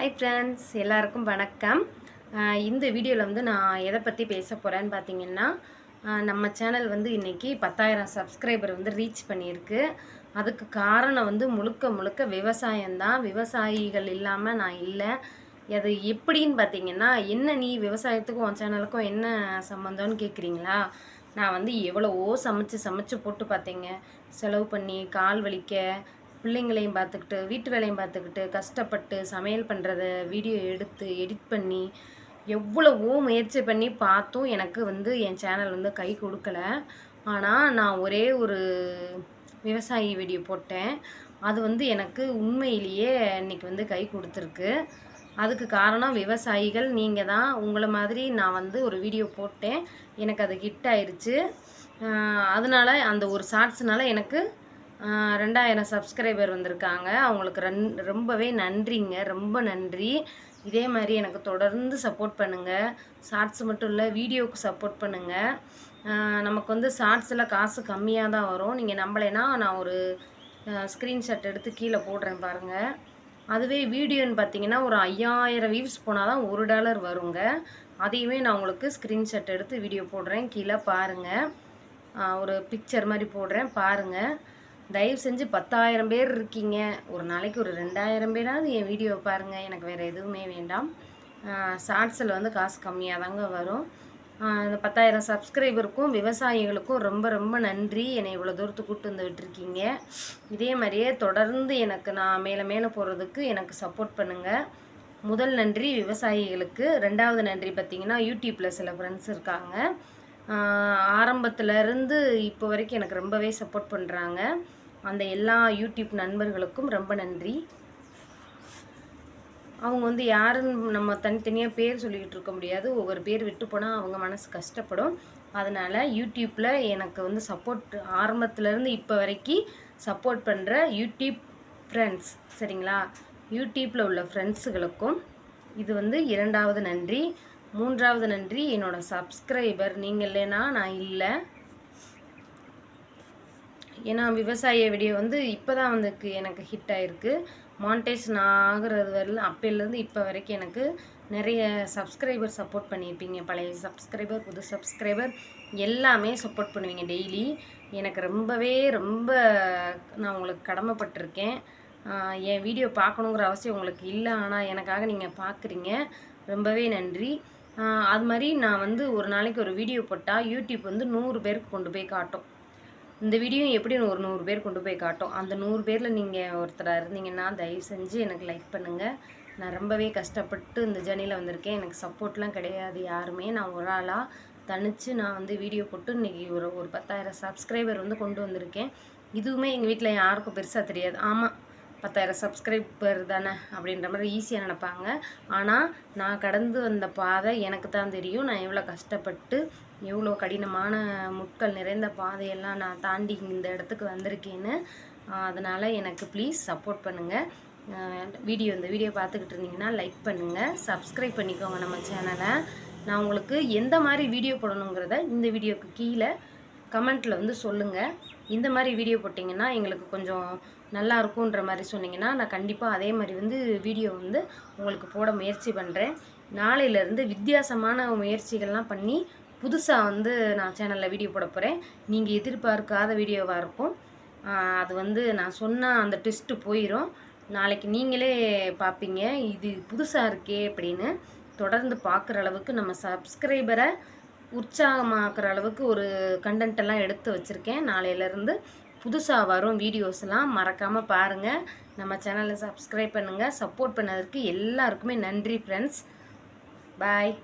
Hi friends, எல்லாருக்கும் வணக்கம். இந்த வீடியோவில் வந்து நான் எதை பற்றி பேச போகிறேன்னு பார்த்தீங்கன்னா, நம்ம சேனல் வந்து இன்றைக்கி 10,000 சப்ஸ்கிரைபர் வந்து ரீச் பண்ணியிருக்கு. அதுக்கு காரணம் வந்து முழுக்க முழுக்க விவசாயம்தான். விவசாயிகள் இல்லாமல் நான் இல்லை. அது எப்படின்னு பார்த்தீங்கன்னா, என்ன நீ விவசாயத்துக்கும் உன் சேனலுக்கும் என்ன சம்மந்தம்னு கேட்குறீங்களா? நான் வந்து எவ்வளவோ சமைச்சு போட்டு பார்த்தேங்க. செலவு பண்ணி கால் வலிக்க, பிள்ளைங்களையும் பார்த்துக்கிட்டு வீட்டு வேலையும் பார்த்துக்கிட்டு கஷ்டப்பட்டு சமையல் பண்ணுறத வீடியோ எடுத்து எடிட் பண்ணி எவ்வளவோ முயற்சி பண்ணி பார்த்தும் எனக்கு வந்து என் சேனல் வந்து கை கொடுக்கல. ஆனால் நான் ஒரே ஒரு விவசாயி வீடியோ போட்டேன். அது வந்து எனக்கு உண்மையிலேயே இன்னைக்கு வந்து கை கொடுத்துருக்கு. அதுக்கு காரணம் விவசாயிகள் நீங்கள் தான். உங்களை மாதிரி நான் வந்து ஒரு வீடியோ போட்டேன், எனக்கு அது ஹிட் ஆயிடுச்சு. அதனால அந்த ஒரு ஷார்ட்ஸ்னால எனக்கு 2000 சப்ஸ்கிரைபர் வந்திருக்காங்க. அவங்களுக்கு ரொம்பவே நன்றிங்க, ரொம்ப நன்றி. இதே மாதிரி எனக்கு தொடர்ந்து சப்போர்ட் பண்ணுங்கள். ஷார்ட்ஸ் மட்டும் இல்லை, வீடியோவுக்கு சப்போர்ட் பண்ணுங்கள். நமக்கு வந்து ஷார்ட்ஸில் காசு கம்மியாக தான் வரும். நீங்கள் நம்பலைன்னா நான் ஒரு ஸ்க்ரீன்ஷாட் எடுத்து கீழே போடுறேன் பாருங்கள். அதுவே வீடியோன்னு பார்த்தீங்கன்னா ஒரு 5000 வியூஸ் போனால் தான் $1 வருங்க. அதையுமே நான் உங்களுக்கு ஸ்க்ரீன்ஷாட் எடுத்து வீடியோ போடுறேன், கீழே பாருங்கள். ஒரு பிக்சர் மாதிரி போடுறேன் பாருங்கள். தயவு செஞ்சு 10,000 பேர் இருக்கீங்க, ஒரு நாளைக்கு ஒரு 2000 பேராவது என் வீடியோ பாருங்கள். எனக்கு வேறு எதுவுமே வேண்டாம். ஷார்ட்ஸில் வந்து காசு கம்மியாக தாங்க வரும். இந்த 10,000 சப்ஸ்கிரைபருக்கும் விவசாயிகளுக்கும் ரொம்ப ரொம்ப நன்றி. என்னை இவ்வளோ தூரத்துக்கு கூப்பிட்டு வந்து விட்டுருக்கீங்க. இதே மாதிரியே தொடர்ந்து எனக்கு நான் மேலே மேலே போகிறதுக்கு எனக்கு சப்போர்ட் பண்ணுங்கள். முதல் நன்றி விவசாயிகளுக்கு. ரெண்டாவது நன்றி பார்த்திங்கன்னா, யூடியூப்பில் சில ஃப்ரெண்ட்ஸ் இருக்காங்க. ஆரம்பத்துலேருந்து இப்போ வரைக்கும் எனக்கு ரொம்பவே சப்போர்ட் பண்ணுறாங்க. அந்த எல்லா யூடியூப் நண்பர்களுக்கும் ரொம்ப நன்றி. அவங்க வந்து யாருன்னு நம்ம தனித்தனியாக பேர் சொல்லிக்கிட்டு இருக்க முடியாது. ஒவ்வொரு பேர் விட்டு போனால் அவங்க மனசு கஷ்டப்படும். அதனால் யூடியூப்பில் எனக்கு வந்து சப்போர்ட் ஆரம்பத்துலேருந்து இப்போ வரைக்கும் சப்போர்ட் பண்ணுற யூடியூப் ஃப்ரெண்ட்ஸ், சரிங்களா? யூடியூப்பில் உள்ள ஃப்ரெண்ட்ஸுகளுக்கும் இது வந்து 2வது நன்றி. 3வது நன்றி என்னோடய சப்ஸ்கிரைபர். நீங்கள் இல்லைன்னா நான் இல்லை. ஏன்னா விவசாய வீடியோ வந்து இப்போ தான் வந்து எனக்கு ஹிட் ஆகிருக்கு. மானிட்டைசேஷன் ஆகிறது வரல அப்போலேருந்து இப்போ வரைக்கும் எனக்கு நிறைய சப்ஸ்கிரைபர் சப்போர்ட் பண்ணியிருப்பீங்க. பழைய சப்ஸ்கிரைபர், புது சப்ஸ்கிரைபர் எல்லாமே சப்போர்ட் பண்ணுவீங்க டெய்லி. எனக்கு ரொம்ப நான் உங்களுக்கு கடமைப்பட்டிருக்கேன். என் வீடியோ பார்க்கணுங்கிற அவசியம் உங்களுக்கு இல்லை, ஆனால் எனக்காக நீங்கள் பார்க்குறீங்க. ரொம்பவே நன்றி. அது மாதிரி நான் வந்து ஒரு நாளைக்கு ஒரு வீடியோ போட்டால் யூடியூப் வந்து 100 பேருக்கு கொண்டு போய் காட்டும். இந்த வீடியோ எப்படி ஒரு 100 பேர் கொண்டு போய் காட்டும். அந்த 100 பேரில் நீங்கள் ஒருத்தராக இருந்தீங்கன்னா தயவு செஞ்சு எனக்கு லைக் பண்ணுங்கள். நான் ரொம்பவே கஷ்டப்பட்டு இந்த ஜர்னியில் வந்திருக்கேன். எனக்கு சப்போர்ட்லாம் கிடையாது யாருமே. நான் ஒரு ஆளாக தனித்து நான் வந்து வீடியோ போட்டு இன்றைக்கி ஒரு 10,000 சப்ஸ்கிரைபர் வந்து கொண்டு வந்திருக்கேன். இதுவுமே எங்கள் வீட்டில் யாருக்கும் பெருசாக தெரியாது. ஆமாம், 10,000 சப்ஸ்கிரைபர் தானே அப்படின்ற மாதிரி ஈஸியாக நினைப்பாங்க. ஆனால் நான் கடந்து வந்த பாதை எனக்கு தான் தெரியும். நான் எவ்வளோ கஷ்டப்பட்டு எவ்வளோ கடினமான முட்கள் நிறைந்த பாதையெல்லாம் நான் தாண்டி இந்த இடத்துக்கு வந்திருக்கேன்னு. அதனால் எனக்கு ப்ளீஸ் சப்போர்ட் பண்ணுங்கள். இந்த வீடியோ பார்த்துக்கிட்டு இருந்தீங்கன்னா லைக் பண்ணுங்கள், சப்ஸ்கிரைப் பண்ணிக்கோங்க நம்ம சேனலை. நான் உங்களுக்கு எந்த மாதிரி வீடியோ போடணுங்கிறத இந்த வீடியோக்கு கீழே கமெண்ட்டில் வந்து சொல்லுங்கள். இந்த மாதிரி வீடியோ போட்டிங்கன்னா எங்களுக்கு கொஞ்சம் நல்லா இருக்குன்ற மாதிரி சொன்னிங்கன்னா நான் கண்டிப்பாக அதே மாதிரி வந்து வீடியோ வந்து உங்களுக்கு போட முயற்சி பண்ணுறேன். நாளையிலேருந்து வித்தியாசமான முயற்சிகள்லாம் பண்ணி புதுசாக வந்து நான் சேனலில் வீடியோ போட போகிறேன். நீங்கள் எதிர்பார்க்காத வீடியோவாக இருக்கும். அது வந்து நான் சொன்னால் அந்த டெஸ்ட்டு போயிடும். நாளைக்கு நீங்களே பார்ப்பீங்க, இது புதுசாக இருக்கே அப்படின்னு. தொடர்ந்து பார்க்குற அளவுக்கு நம்ம சப்ஸ்கிரைபரை உற்சாகமாக்குற அளவுக்கு ஒரு கண்டென்ட்டெல்லாம் எடுத்து வச்சுருக்கேன். நாளையிலேருந்து புதுசாக வரும் வீடியோஸ்லாம் மறக்காமல் பாருங்கள். நம்ம சேனலை சப்ஸ்கிரைப் பண்ணுங்கள். சப்போர்ட் பண்ணதற்கு எல்லாருக்குமே நன்றி ஃப்ரெண்ட்ஸ். பாய்.